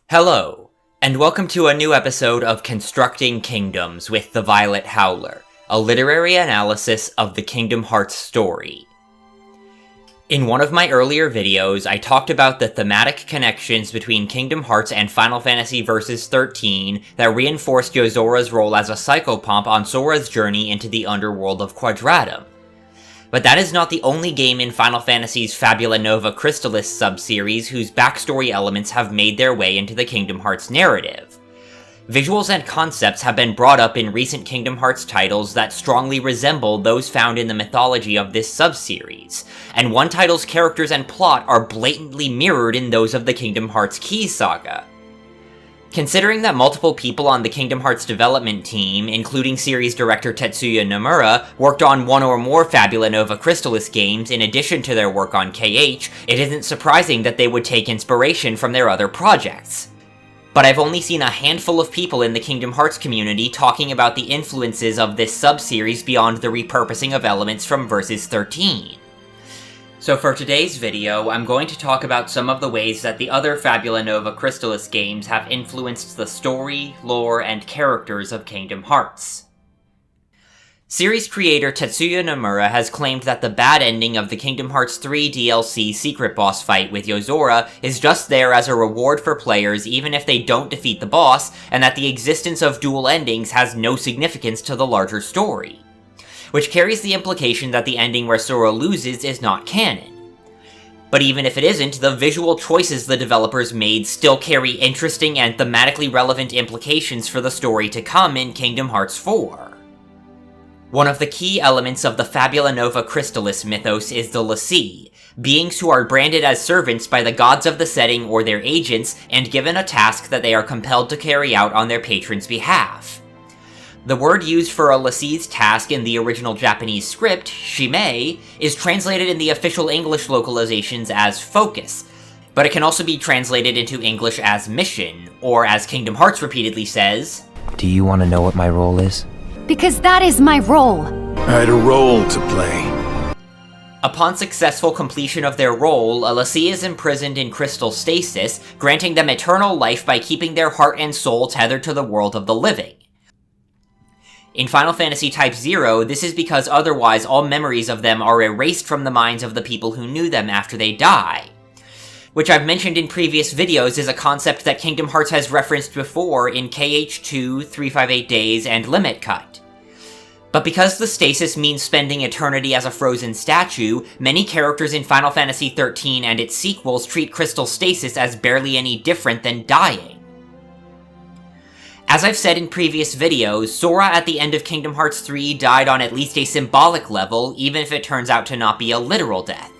Hello, and welcome to a new episode of Constructing Kingdoms with the Violet Howler, a literary analysis of the Kingdom Hearts story. In one of my earlier videos, I talked about the thematic connections between Kingdom Hearts and Final Fantasy Versus 13 that reinforced Yozora's role as a psychopomp on Sora's journey into the underworld of Quadratum. But that is not the only game in Final Fantasy's Fabula Nova Crystallis subseries whose backstory elements have made their way into the Kingdom Hearts narrative. Visuals and concepts have been brought up in recent Kingdom Hearts titles that strongly resemble those found in the mythology of this subseries, and one title's characters and plot are blatantly mirrored in those of the Kingdom Hearts Keys saga. Considering that multiple people on the Kingdom Hearts development team, including series director Tetsuya Nomura, worked on one or more Fabula Nova Crystallis games in addition to their work on KH, it isn't surprising that they would take inspiration from their other projects. But I've only seen a handful of people in the Kingdom Hearts community talking about the influences of this sub-series beyond the repurposing of elements from Versus 13. So for today's video, I'm going to talk about some of the ways that the other Fabula Nova Crystallis games have influenced the story, lore, and characters of Kingdom Hearts. Series creator Tetsuya Nomura has claimed that the bad ending of the Kingdom Hearts 3 DLC secret boss fight with Yozora is just there as a reward for players even if they don't defeat the boss, and that the existence of dual endings has no significance to the larger story. Which carries the implication that the ending where Sora loses is not canon. But even if it isn't, the visual choices the developers made still carry interesting and thematically relevant implications for the story to come in Kingdom Hearts 4. One of the key elements of the Fabula Nova Crystallis mythos is the l'Cie, beings who are branded as servants by the gods of the setting or their agents and given a task that they are compelled to carry out on their patron's behalf. The word used for a l'Cie's task in the original Japanese script, shimei, is translated in the official English localizations as focus, but it can also be translated into English as mission, or as Kingdom Hearts repeatedly says, "Do you want to know what my role is?" Because that is my role. I had a role to play. Upon successful completion of their role, a l'Cie is imprisoned in crystal stasis, granting them eternal life by keeping their heart and soul tethered to the world of the living. In Final Fantasy Type 0, this is because otherwise all memories of them are erased from the minds of the people who knew them after they die. Which I've mentioned in previous videos is a concept that Kingdom Hearts has referenced before in KH2, 358 Days, and Limit Cut. But because the stasis means spending eternity as a frozen statue, many characters in Final Fantasy XIII and its sequels treat crystal stasis as barely any different than dying. As I've said in previous videos, Sora at the end of Kingdom Hearts 3 died on at least a symbolic level, even if it turns out to not be a literal death.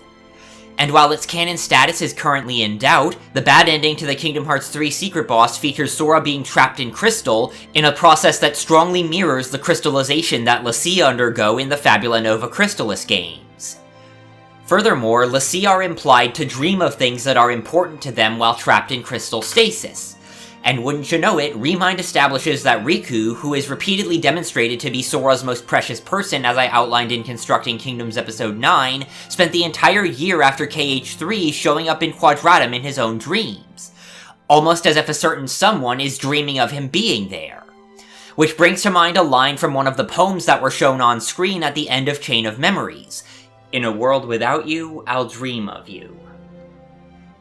And while its canon status is currently in doubt, the bad ending to the Kingdom Hearts 3 secret boss features Sora being trapped in crystal, in a process that strongly mirrors the crystallization that l'Cie undergo in the Fabula Nova Crystallis games. Furthermore, l'Cie are implied to dream of things that are important to them while trapped in crystal stasis. And wouldn't you know it, Remind establishes that Riku, who is repeatedly demonstrated to be Sora's most precious person as I outlined in Constructing Kingdoms episode 9, spent the entire year after KH3 showing up in Quadratum in his own dreams. Almost as if a certain someone is dreaming of him being there. Which brings to mind a line from one of the poems that were shown on screen at the end of Chain of Memories. "In a world without you, I'll dream of you."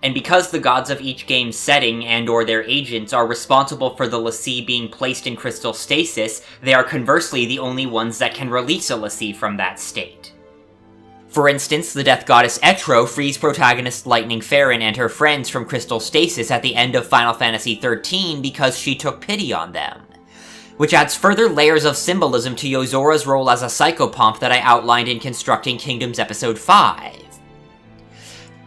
And because the gods of each game's setting and or their agents are responsible for the l'Cie being placed in crystal stasis, they are conversely the only ones that can release a l'Cie from that state. For instance, the death goddess Etro frees protagonist Lightning Farron and her friends from crystal stasis at the end of Final Fantasy XIII because she took pity on them. Which adds further layers of symbolism to Yozora's role as a psychopomp that I outlined in Constructing Kingdoms episode 5.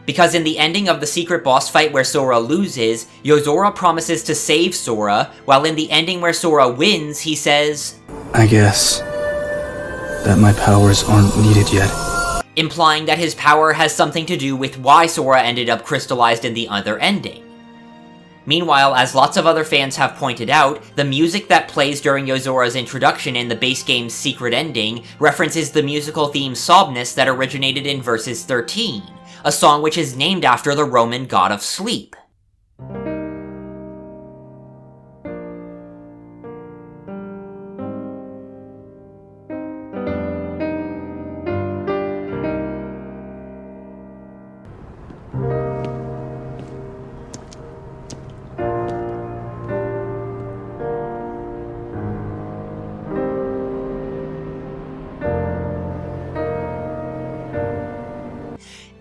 Because in the ending of the secret boss fight where Sora loses, Yozora promises to save Sora, while in the ending where Sora wins, he says, I guess that my powers aren't needed yet. Implying that his power has something to do with why Sora ended up crystallized in the other ending. Meanwhile, as lots of other fans have pointed out, the music that plays during Yozora's introduction in the base game's secret ending references the musical theme Somnus that originated in Versus 13. A song which is named after the Roman god of sleep.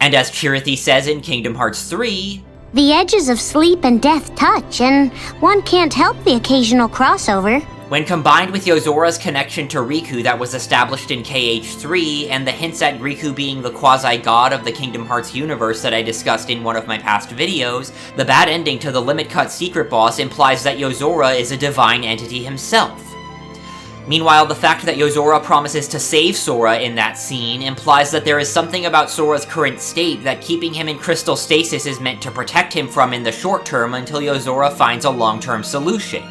And as Chirithy says in Kingdom Hearts 3, "The edges of sleep and death touch, and one can't help the occasional crossover." when combined with Yozora's connection to Riku that was established in KH3, and the hints at Riku being the quasi-god of the Kingdom Hearts universe that I discussed in one of my past videos, the bad ending to the Limit Cut secret boss implies that Yozora is a divine entity himself. Meanwhile, the fact that Yozora promises to save Sora in that scene implies that there is something about Sora's current state that keeping him in crystal stasis is meant to protect him from in the short term until Yozora finds a long-term solution.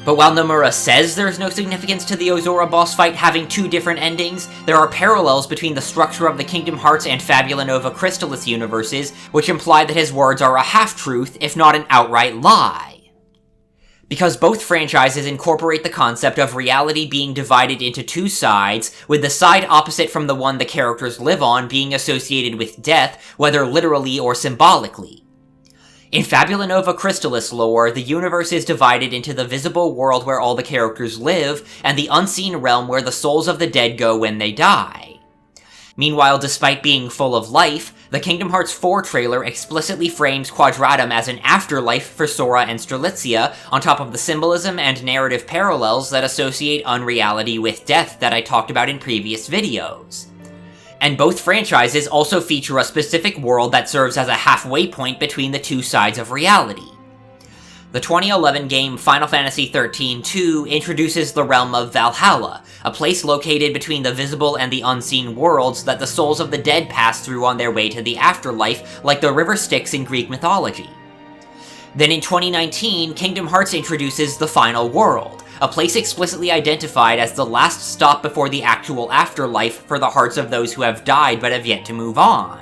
But while Nomura says there's no significance to the Yozora boss fight having two different endings, there are parallels between the structure of the Kingdom Hearts and Fabula Nova Crystallis universes, which imply that his words are a half-truth, if not an outright lie. Because both franchises incorporate the concept of reality being divided into two sides, with the side opposite from the one the characters live on being associated with death, whether literally or symbolically. In Fabula Nova Crystallis lore, the universe is divided into the visible world where all the characters live, and the unseen realm where the souls of the dead go when they die. Meanwhile, despite being full of life, the Kingdom Hearts 4 trailer explicitly frames Quadratum as an afterlife for Sora and Strelitzia, on top of the symbolism and narrative parallels that associate unreality with death that I talked about in previous videos. And both franchises also feature a specific world that serves as a halfway point between the two sides of reality. The 2011 game Final Fantasy XIII-2 introduces the realm of Valhalla, a place located between the visible and the unseen worlds that the souls of the dead pass through on their way to the afterlife, like the river Styx in Greek mythology. Then in 2019, Kingdom Hearts introduces the Final World, a place explicitly identified as the last stop before the actual afterlife for the hearts of those who have died but have yet to move on.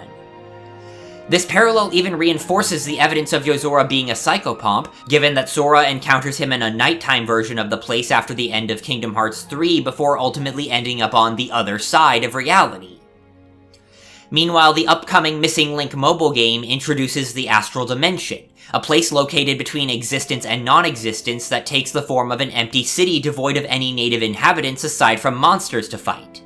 This parallel even reinforces the evidence of Yozora being a psychopomp, given that Sora encounters him in a nighttime version of the place after the end of Kingdom Hearts 3 before ultimately ending up on the other side of reality. Meanwhile, the upcoming Missing Link mobile game introduces the Astral Dimension, a place located between existence and non-existence that takes the form of an empty city devoid of any native inhabitants aside from monsters to fight.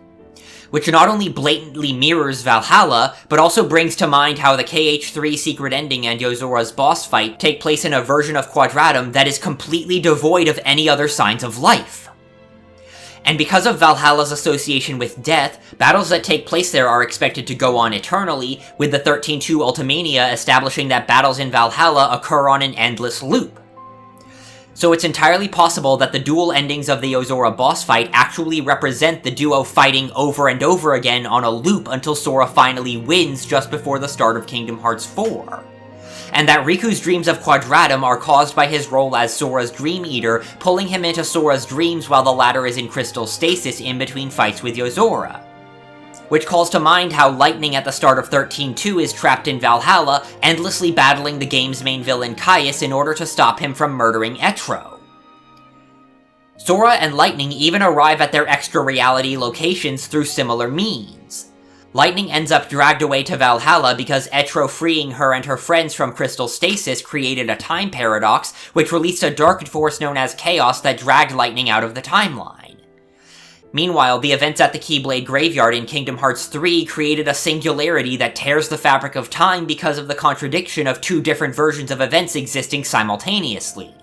Which not only blatantly mirrors Valhalla, but also brings to mind how the KH3 secret ending and Yozora's boss fight take place in a version of Quadratum that is completely devoid of any other signs of life. And because of Valhalla's association with death, battles that take place there are expected to go on eternally, with the 13-2 Ultimania establishing that battles in Valhalla occur on an endless loop. So it's entirely possible that the dual endings of the Yozora boss fight actually represent the duo fighting over and over again on a loop until Sora finally wins just before the start of Kingdom Hearts 4. And that Riku's dreams of Quadratum are caused by his role as Sora's Dream Eater, pulling him into Sora's dreams while the latter is in crystal stasis in between fights with Yozora. Which calls to mind how Lightning at the start of 13-2 is trapped in Valhalla, endlessly battling the game's main villain Caius in order to stop him from murdering Etro. Sora and Lightning even arrive at their extra reality locations through similar means. Lightning ends up dragged away to Valhalla because Etro freeing her and her friends from crystal stasis created a time paradox, which released a dark force known as Chaos that dragged Lightning out of the timeline. Meanwhile, the events at the Keyblade Graveyard in Kingdom Hearts 3 created a singularity that tears the fabric of time because of the contradiction of two different versions of events existing simultaneously.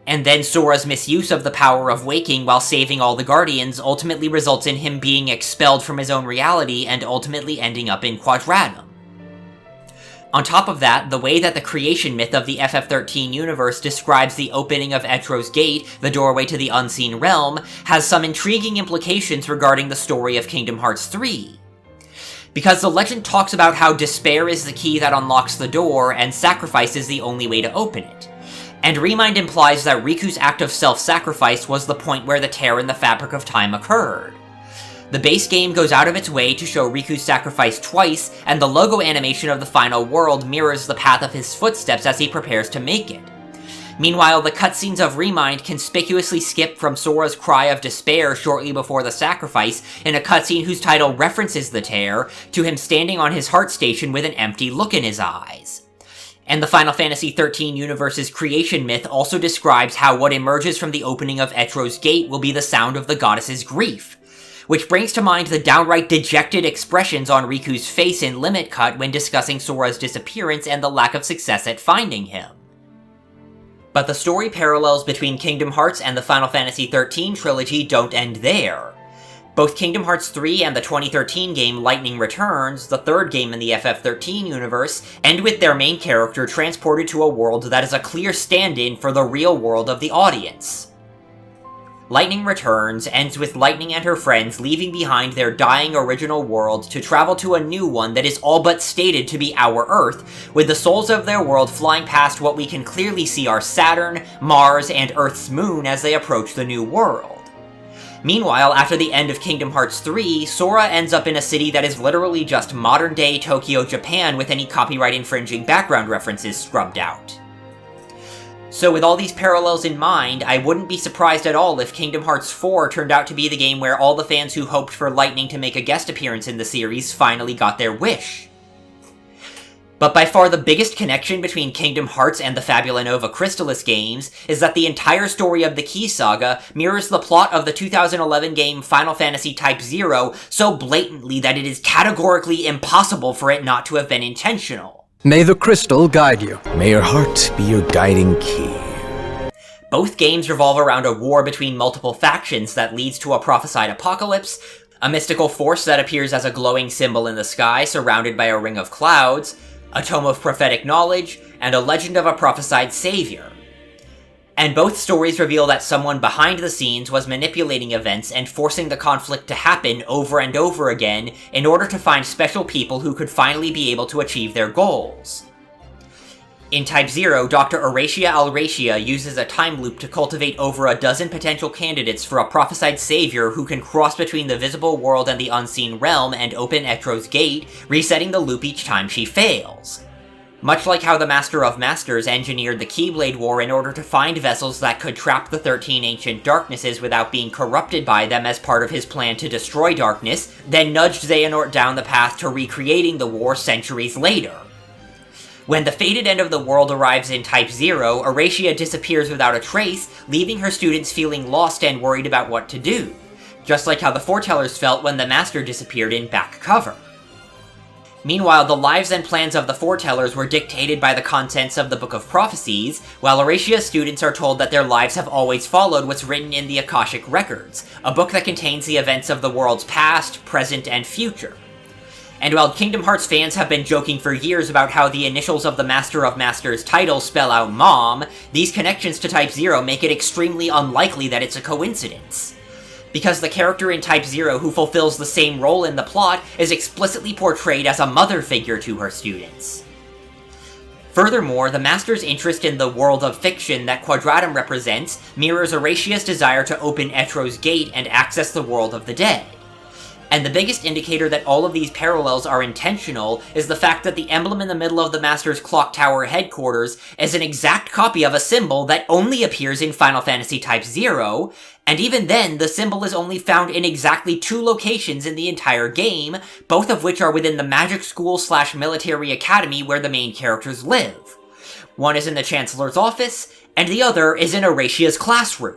And then Sora's misuse of the power of waking while saving all the Guardians ultimately results in him being expelled from his own reality and ultimately ending up in Quadratum. On top of that, the way that the creation myth of the FF13 universe describes the opening of Etro's Gate, the doorway to the Unseen Realm, has some intriguing implications regarding the story of Kingdom Hearts 3. Because the legend talks about how despair is the key that unlocks the door, and sacrifice is the only way to open it. And Remind implies that Riku's act of self-sacrifice was the point where the tear in the fabric of time occurred. The base game goes out of its way to show Riku's sacrifice twice, and the logo animation of the final world mirrors the path of his footsteps as he prepares to make it. Meanwhile, the cutscenes of Remind conspicuously skip from Sora's cry of despair shortly before the sacrifice, in a cutscene whose title references the tear, to him standing on his heart station with an empty look in his eyes. And the Final Fantasy XIII universe's creation myth also describes how what emerges from the opening of Etro's Gate will be the sound of the goddess's grief, which brings to mind the downright dejected expressions on Riku's face in Limit Cut when discussing Sora's disappearance and the lack of success at finding him. But the story parallels between Kingdom Hearts and the Final Fantasy XIII trilogy don't end there. Both Kingdom Hearts 3 and the 2013 game Lightning Returns, the third game in the FF13 universe, end with their main character transported to a world that is a clear stand-in for the real world of the audience. Lightning Returns ends with Lightning and her friends leaving behind their dying original world to travel to a new one that is all but stated to be our Earth, with the souls of their world flying past what we can clearly see are Saturn, Mars, and Earth's moon as they approach the new world. Meanwhile, after the end of Kingdom Hearts 3, Sora ends up in a city that is literally just modern-day Tokyo, Japan with any copyright-infringing background references scrubbed out. So with all these parallels in mind, I wouldn't be surprised at all if Kingdom Hearts 4 turned out to be the game where all the fans who hoped for Lightning to make a guest appearance in the series finally got their wish. But by far the biggest connection between Kingdom Hearts and the Fabula Nova Crystallis games is that the entire story of the Key Saga mirrors the plot of the 2011 game Final Fantasy Type 0 so blatantly that it is categorically impossible for it not to have been intentional. May the crystal guide you. May your heart be your guiding key. Both games revolve around a war between multiple factions that leads to a prophesied apocalypse, a mystical force that appears as a glowing symbol in the sky surrounded by a ring of clouds, a tome of prophetic knowledge, and a legend of a prophesied savior. And both stories reveal that someone behind the scenes was manipulating events and forcing the conflict to happen over and over again in order to find special people who could finally be able to achieve their goals. In Type 0, Dr. Aracia Alracia uses a time loop to cultivate over a dozen potential candidates for a prophesied savior who can cross between the visible world and the unseen realm and open Etro's gate, resetting the loop each time she fails. Much like how the Master of Masters engineered the Keyblade War in order to find vessels that could trap the 13 ancient darknesses without being corrupted by them as part of his plan to destroy darkness, then nudged Xehanort down the path to recreating the war centuries later. When the fated end of the world arrives in Type 0, Aracia disappears without a trace, leaving her students feeling lost and worried about what to do, just like how the Foretellers felt when the Master disappeared in Back Cover. Meanwhile, the lives and plans of the Foretellers were dictated by the contents of the Book of Prophecies, while Aracia's students are told that their lives have always followed what's written in the Akashic Records, a book that contains the events of the world's past, present, and future. And while Kingdom Hearts fans have been joking for years about how the initials of the Master of Masters title spell out Mom, these connections to Type 0 make it extremely unlikely that it's a coincidence. Because the character in Type 0 who fulfills the same role in the plot is explicitly portrayed as a mother figure to her students. Furthermore, the Master's interest in the world of fiction that Quadratum represents mirrors Aracia's desire to open Etro's gate and access the world of the dead. And the biggest indicator that all of these parallels are intentional is the fact that the emblem in the middle of the Master's Clock Tower headquarters is an exact copy of a symbol that only appears in Final Fantasy Type 0, and even then, the symbol is only found in exactly 2 locations in the entire game, both of which are within the Magic School/Military Academy where the main characters live. One is in the Chancellor's office, and the other is in Aracia's classroom.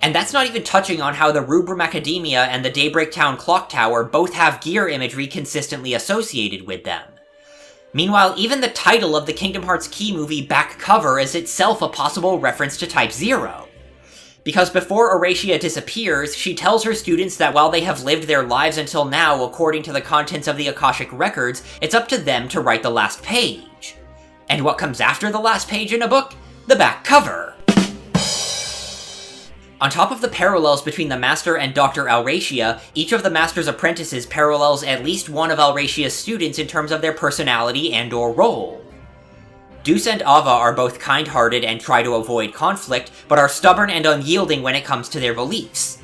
And that's not even touching on how the Rubrum Academia and the Daybreak Town Clock Tower both have gear imagery consistently associated with them. Meanwhile, even the title of the Kingdom Hearts Key movie Back Cover is itself a possible reference to Type 0. Because before Aracia disappears, she tells her students that while they have lived their lives until now according to the contents of the Akashic Records, it's up to them to write the last page. And what comes after the last page in a book? The back cover. On top of the parallels between the Master and Dr. Alracia, each of the Master's apprentices parallels at least one of Alracia's students in terms of their personality and/or role. Deuce and Ava are both kind-hearted and try to avoid conflict, but are stubborn and unyielding when it comes to their beliefs.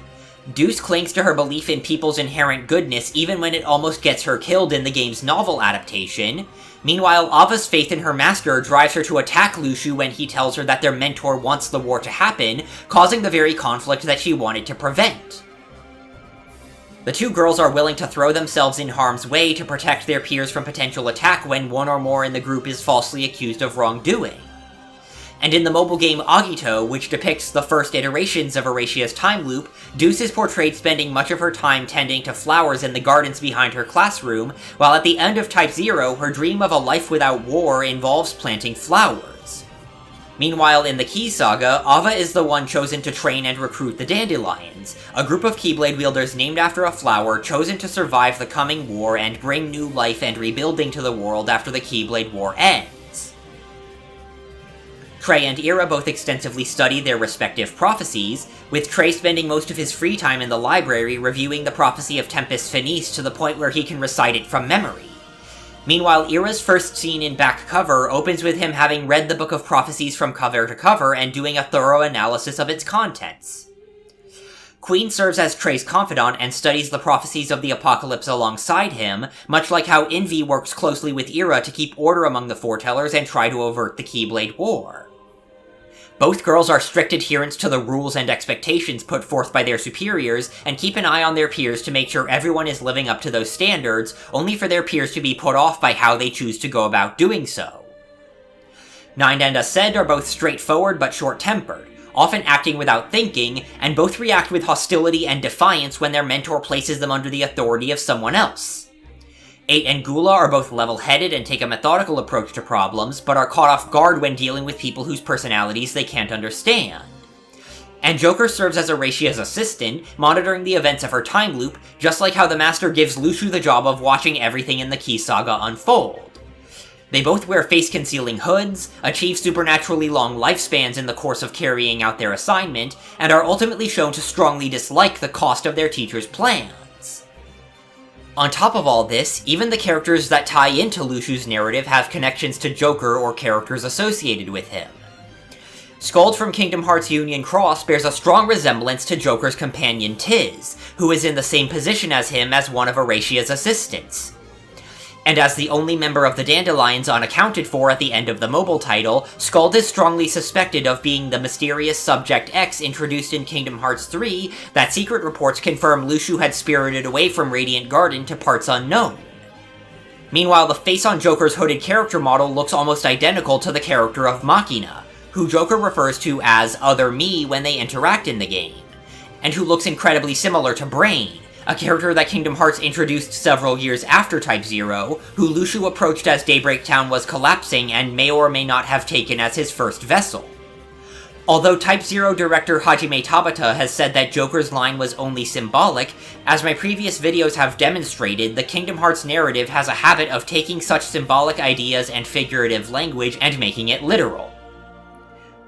Deuce clings to her belief in people's inherent goodness even when it almost gets her killed in the game's novel adaptation. Meanwhile, Ava's faith in her master drives her to attack Luxu when he tells her that their mentor wants the war to happen, causing the very conflict that she wanted to prevent. The two girls are willing to throw themselves in harm's way to protect their peers from potential attack when one or more in the group is falsely accused of wrongdoing. And in the mobile game Agito, which depicts the first iterations of Eurasia's time loop, Deuce is portrayed spending much of her time tending to flowers in the gardens behind her classroom, while at the end of Type 0, her dream of a life without war involves planting flowers. Meanwhile, in the Key Saga, Ava is the one chosen to train and recruit the Dandelions, a group of Keyblade wielders named after a flower chosen to survive the coming war and bring new life and rebuilding to the world after the Keyblade War ends. Trey and Ira both extensively study their respective prophecies, with Trey spending most of his free time in the library reviewing the prophecy of Tempest Finis to the point where he can recite it from memory. Meanwhile, Ira's first scene in Back Cover opens with him having read the Book of Prophecies from cover to cover and doing a thorough analysis of its contents. Queen serves as Trey's confidant and studies the prophecies of the apocalypse alongside him, much like how Envy works closely with Ira to keep order among the foretellers and try to avert the Keyblade War. Both girls are strict adherents to the rules and expectations put forth by their superiors, and keep an eye on their peers to make sure everyone is living up to those standards, only for their peers to be put off by how they choose to go about doing so. Nine and Aced are both straightforward but short-tempered, often acting without thinking, and both react with hostility and defiance when their mentor places them under the authority of someone else. 8 and Gula are both level-headed and take a methodical approach to problems, but are caught off guard when dealing with people whose personalities they can't understand. And Joker serves as Eurasia's assistant, monitoring the events of her time loop, just like how the Master gives Lushu the job of watching everything in the Key Saga unfold. They both wear face-concealing hoods, achieve supernaturally long lifespans in the course of carrying out their assignment, and are ultimately shown to strongly dislike the cost of their teacher's plans. On top of all this, even the characters that tie into Lushu's narrative have connections to Joker or characters associated with him. Skuld from Kingdom Hearts Union Cross bears a strong resemblance to Joker's companion Tiz, who is in the same position as him as one of Eurasia's assistants. And as the only member of the Dandelions unaccounted for at the end of the mobile title, Skuld is strongly suspected of being the mysterious Subject X introduced in Kingdom Hearts 3 that secret reports confirm Lushu had spirited away from Radiant Garden to parts unknown. Meanwhile, the face on Joker's hooded character model looks almost identical to the character of Machina, who Joker refers to as Other Me when they interact in the game, and who looks incredibly similar to Brain, a character that Kingdom Hearts introduced several years after Type 0, who Lushu approached as Daybreak Town was collapsing and may or may not have taken as his first vessel. Although Type 0 director Hajime Tabata has said that Joker's line was only symbolic, as my previous videos have demonstrated, the Kingdom Hearts narrative has a habit of taking such symbolic ideas and figurative language and making it literal.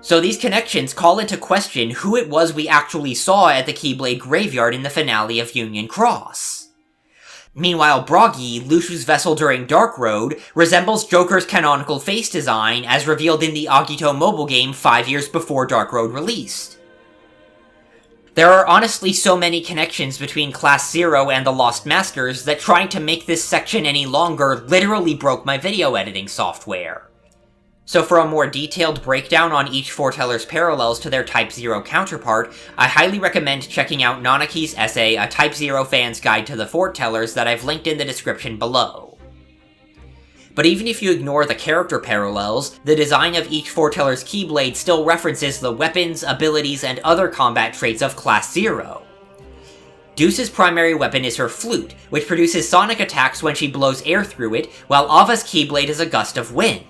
So these connections call into question who it was we actually saw at the Keyblade Graveyard in the finale of Union Cross. Meanwhile, Bragi, Lushu's vessel during Dark Road, resembles Joker's canonical face design as revealed in the Agito mobile game 5 years before Dark Road released. There are honestly so many connections between Class 0 and the Lost Masters that trying to make this section any longer literally broke my video editing software. So for a more detailed breakdown on each foreteller's parallels to their Type 0 counterpart, I highly recommend checking out Nanaki's essay, A Type 0 Fan's Guide to the Foretellers, that I've linked in the description below. But even if you ignore the character parallels, the design of each foreteller's Keyblade still references the weapons, abilities, and other combat traits of Class 0. Deuce's primary weapon is her flute, which produces sonic attacks when she blows air through it, while Ava's Keyblade is a gust of wind.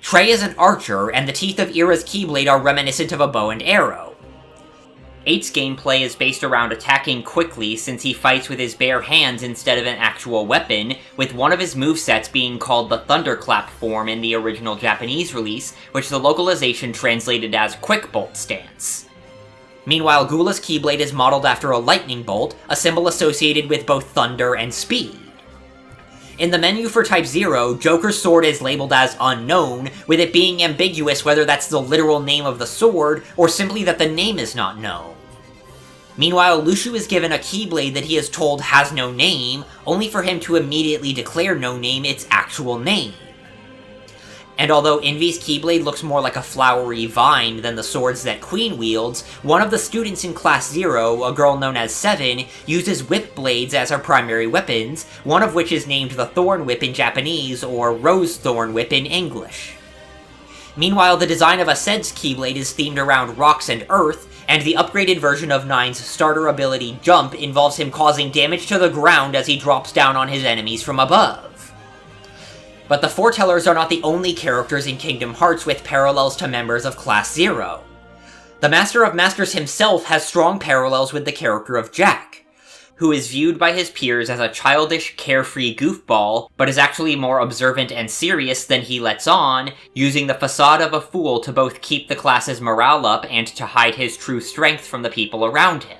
Trey is an archer, and the teeth of Ira's Keyblade are reminiscent of a bow and arrow. 8's gameplay is based around attacking quickly since he fights with his bare hands instead of an actual weapon, with one of his movesets being called the Thunderclap form in the original Japanese release, which the localization translated as Quick Bolt Stance. Meanwhile, Gula's Keyblade is modeled after a lightning bolt, a symbol associated with both thunder and speed. In the menu for Type 0, Joker's sword is labeled as Unknown, with it being ambiguous whether that's the literal name of the sword, or simply that the name is not known. Meanwhile, Lushu is given a Keyblade that he is told has no name, only for him to immediately declare No Name its actual name. And although Envy's Keyblade looks more like a flowery vine than the swords that Queen wields, one of the students in Class 0, a girl known as Seven, uses whip blades as her primary weapons, one of which is named the Thorn Whip in Japanese, or Rose Thorn Whip in English. Meanwhile, the design of Ased's Keyblade is themed around rocks and earth, and the upgraded version of Nine's starter ability Jump involves him causing damage to the ground as he drops down on his enemies from above. But the Foretellers are not the only characters in Kingdom Hearts with parallels to members of Class 0. The Master of Masters himself has strong parallels with the character of Jack, who is viewed by his peers as a childish, carefree goofball, but is actually more observant and serious than he lets on, using the facade of a fool to both keep the class's morale up and to hide his true strength from the people around him.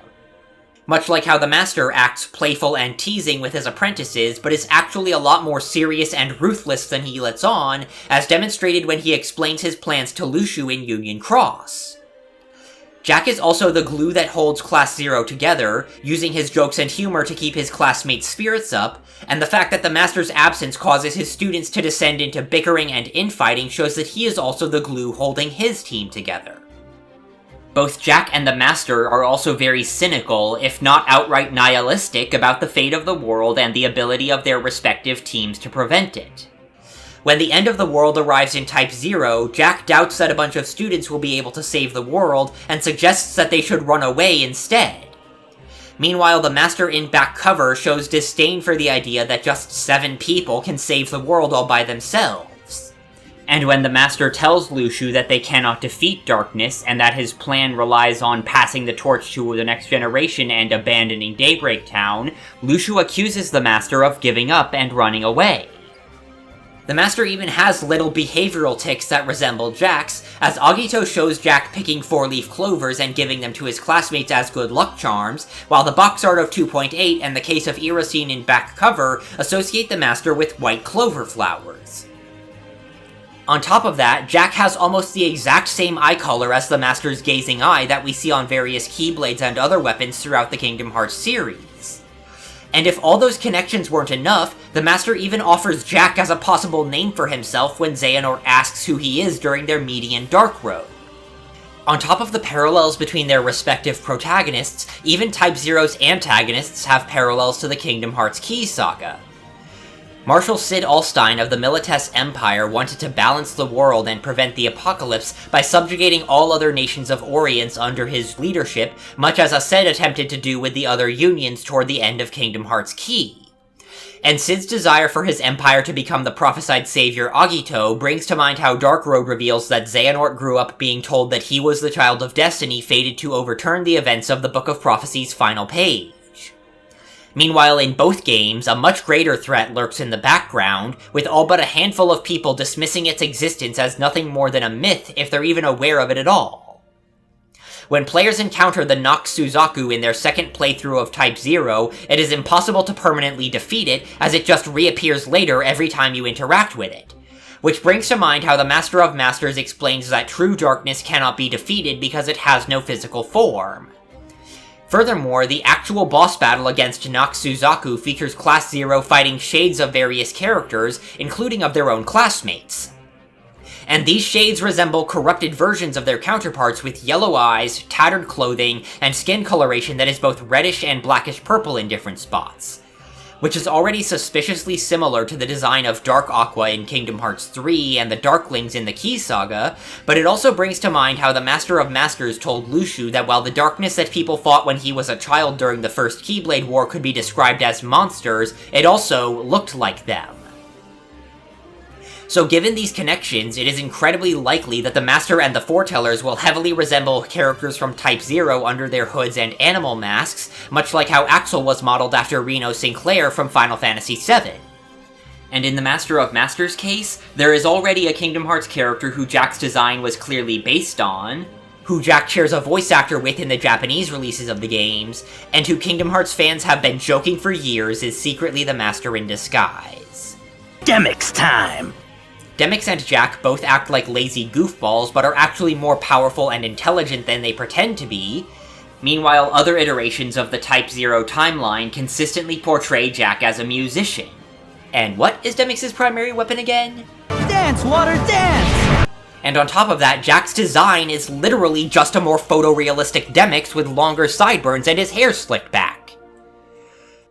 Much like how the Master acts playful and teasing with his apprentices, but is actually a lot more serious and ruthless than he lets on, as demonstrated when he explains his plans to Luxu in Union Cross. Jack is also the glue that holds Class 0 together, using his jokes and humor to keep his classmates' spirits up, and the fact that the Master's absence causes his students to descend into bickering and infighting shows that he is also the glue holding his team together. Both Jack and the Master are also very cynical, if not outright nihilistic, about the fate of the world and the ability of their respective teams to prevent it. When the end of the world arrives in Type 0, Jack doubts that a bunch of students will be able to save the world, and suggests that they should run away instead. Meanwhile, the Master in back cover shows disdain for the idea that just 7 people can save the world all by themselves. And when the Master tells Luxu that they cannot defeat darkness, and that his plan relies on passing the torch to the next generation and abandoning Daybreak Town, Luxu accuses the Master of giving up and running away. The Master even has little behavioral tics that resemble Jack's, as Agito shows Jack picking 4-leaf clovers and giving them to his classmates as good luck charms, while the box art of 2.8 and the case of Irosine in back cover associate the Master with white clover flowers. On top of that, Jack has almost the exact same eye color as the Master's gazing eye that we see on various Keyblades and other weapons throughout the Kingdom Hearts series. And if all those connections weren't enough, the Master even offers Jack as a possible name for himself when Xehanort asks who he is during their meeting in Dark Road. On top of the parallels between their respective protagonists, even Type 0's antagonists have parallels to the Kingdom Hearts Key saga. Marshal Cid Alstein of the Milites Empire wanted to balance the world and prevent the apocalypse by subjugating all other nations of Orients under his leadership, much as Aced attempted to do with the other unions toward the end of Kingdom Hearts Key. And Cid's desire for his empire to become the prophesied savior Agito brings to mind how Dark Road reveals that Xehanort grew up being told that he was the child of destiny fated to overturn the events of the Book of Prophecy's final page. Meanwhile, in both games, a much greater threat lurks in the background, with all but a handful of people dismissing its existence as nothing more than a myth if they're even aware of it at all. When players encounter the Nox Suzaku in their second playthrough of Type 0, it is impossible to permanently defeat it, as it just reappears later every time you interact with it. Which brings to mind how the Master of Masters explains that true darkness cannot be defeated because it has no physical form. Furthermore, the actual boss battle against Nox Suzaku features Class 0 fighting shades of various characters, including of their own classmates. And these shades resemble corrupted versions of their counterparts with yellow eyes, tattered clothing, and skin coloration that is both reddish and blackish purple in different spots. Which is already suspiciously similar to the design of Dark Aqua in Kingdom Hearts 3 and the Darklings in the Key Saga, but it also brings to mind how the Master of Masters told Luxu that while the darkness that people fought when he was a child during the first Keyblade War could be described as monsters, it also looked like them. So given these connections, it is incredibly likely that the Master and the Foretellers will heavily resemble characters from Type 0 under their hoods and animal masks, much like how Axel was modeled after Reno Sinclair from Final Fantasy VII. And in the Master of Masters case, there is already a Kingdom Hearts character who Jack's design was clearly based on, who Jack shares a voice actor with in the Japanese releases of the games, and who Kingdom Hearts fans have been joking for years is secretly the Master in disguise. Demyx time! Demyx and Jack both act like lazy goofballs, but are actually more powerful and intelligent than they pretend to be. Meanwhile, other iterations of the Type 0 timeline consistently portray Jack as a musician. And what is Demyx's primary weapon again? Dance, water, dance! And on top of that, Jack's design is literally just a more photorealistic Demyx with longer sideburns and his hair slicked back.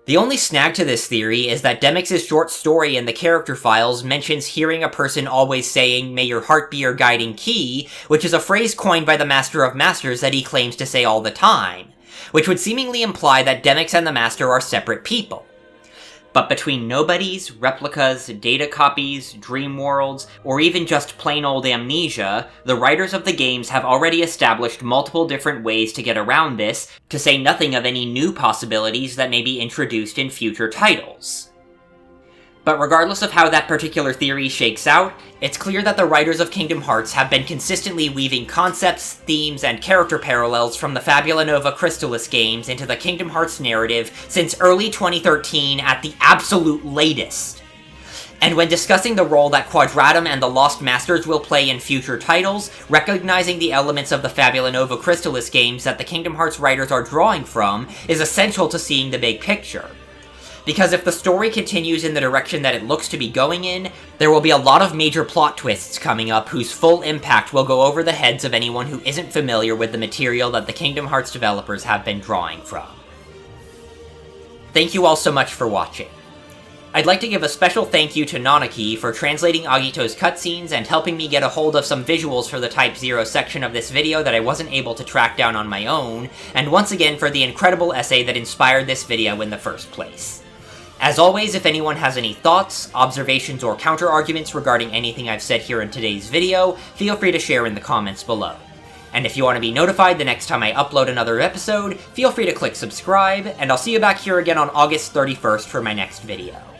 The only snag to this theory is that Demyx's short story in the character files mentions hearing a person always saying, "May your heart be your guiding key," which is a phrase coined by the Master of Masters that he claims to say all the time, which would seemingly imply that Demyx and the Master are separate people. But between nobodies, replicas, data copies, dream worlds, or even just plain old amnesia, the writers of the games have already established multiple different ways to get around this, to say nothing of any new possibilities that may be introduced in future titles. But regardless of how that particular theory shakes out, it's clear that the writers of Kingdom Hearts have been consistently weaving concepts, themes, and character parallels from the Fabula Nova Crystallis games into the Kingdom Hearts narrative since early 2013 at the absolute latest. And when discussing the role that Quadratum and the Lost Masters will play in future titles, recognizing the elements of the Fabula Nova Crystallis games that the Kingdom Hearts writers are drawing from is essential to seeing the big picture. Because if the story continues in the direction that it looks to be going in, there will be a lot of major plot twists coming up whose full impact will go over the heads of anyone who isn't familiar with the material that the Kingdom Hearts developers have been drawing from. Thank you all so much for watching. I'd like to give a special thank you to Nanaki for translating Agito's cutscenes and helping me get a hold of some visuals for the Type 0 section of this video that I wasn't able to track down on my own, and once again for the incredible essay that inspired this video in the first place. As always, if anyone has any thoughts, observations, or counter-arguments regarding anything I've said here in today's video, feel free to share in the comments below. And if you want to be notified the next time I upload another episode, feel free to click subscribe, and I'll see you back here again on August 31st for my next video.